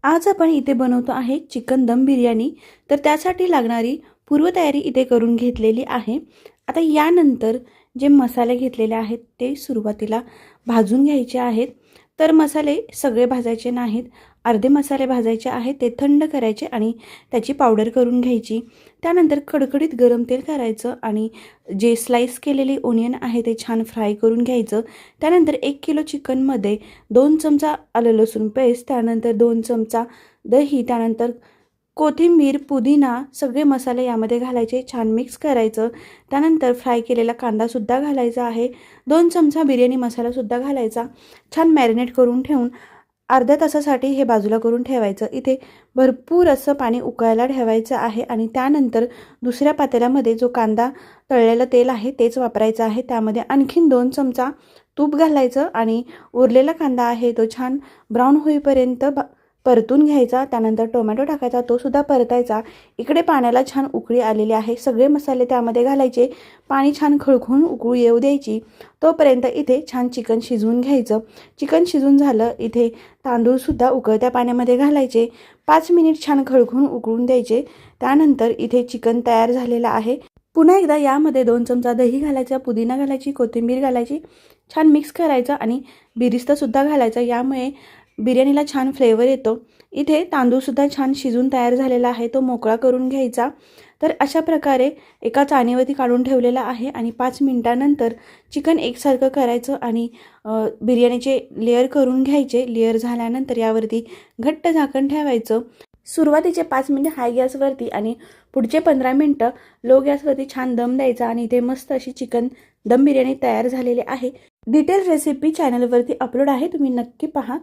आज आपण इथे बनवतो आहे चिकन दम बिर्याणी। तर त्यासाठी लागणारी पूर्वतयारी इथे करून घेतलेली आहे। आता यानंतर जे मसाले घेतलेले आहेत ते सुरुवातीला भाजून घ्यायचे आहेत। तर मसाले सगळे भाजायचे नाहीत, अर्धे मसाले भाजायचे आहेत, ते थंड करायचे आणि त्याची पावडर करून घ्यायची। त्यानंतर कडकडीत गरम तेल करायचं आणि जे स्लाइस केलेली ओनियन आहे ते छान फ्राय करून घ्यायचं। त्यानंतर 1 किलो चिकनमध्ये 2 चमचा आलं लसूण पेस्ट, त्यानंतर 2 चमचा दही, त्यानंतर कोथिंबीर, पुदिना सगळे मसाले यामध्ये घालायचे, छान मिक्स करायचं। त्यानंतर फ्राय केलेला कांदासुद्धा घालायचा आहे, 2 चमचा बिर्याणी मसालासुद्धा घालायचा। छान मॅरिनेट करून ठेवून अर्ध्या तासासाठी हे बाजूला करून ठेवायचं। इथे भरपूर असं पाणी उकळायला ठेवायचं आहे आणि त्यानंतर दुसऱ्या पातेल्यामध्ये जो कांदा तळलेलं तेल आहे तेच वापरायचं आहे। त्यामध्ये आणखीन 2 चमचा तूप घालायचं आणि उरलेला कांदा आहे तो छान ब्राऊन होईपर्यंत परतून घ्यायचा। त्यानंतर टोमॅटो टाकायचा, तो सुद्धा परतायचा। इकडे पाण्याला छान उकळी आलेली आहे, सगळे मसाले त्यामध्ये घालायचे, पाणी छान खळखळून उकळू येऊ द्यायची। तोपर्यंत इथे छान चिकन शिजवून घ्यायचं। चिकन शिजून झालं, इथे तांदूळसुद्धा उकळत्या पाण्यामध्ये घालायचे, 5 मिनिट छान खळखळून उकळून द्यायचे। त्यानंतर इथे चिकन तयार झालेलं आहे। पुन्हा एकदा यामध्ये 2 चमचा दही घालायचा, पुदिना घालायची, कोथिंबीर घालायची, छान मिक्स करायचं आणि बिरिस्तासुद्धा घालायचं, यामुळे बिर्याणीला छान फ्लेवर येतो। इथे तांदूळसुद्धा छान शिजून तयार झालेला आहे, तो मोकळा करून घ्यायचा। तर अशा प्रकारे एका चाळणीवरती काढून ठेवलेला आहे आणि 5 मिनिटानंतर चिकन एकसारखं करायचं आणि बिर्याणीचे लेयर करून घ्यायचे। लेयर झाल्यानंतर यावरती घट्ट झाकण ठेवायचं। सुरुवातीचे 5 मिनिट हाय गॅसवरती आणि पुढचे 15 मिनिटं लो गॅसवरती छान दम द्यायचा आणि इथे मस्त अशी चिकन दम बिर्याणी तयार झालेली आहे। डिटेल रेसिपी चॅनलवरती अपलोड आहे, तुम्ही नक्की पहा।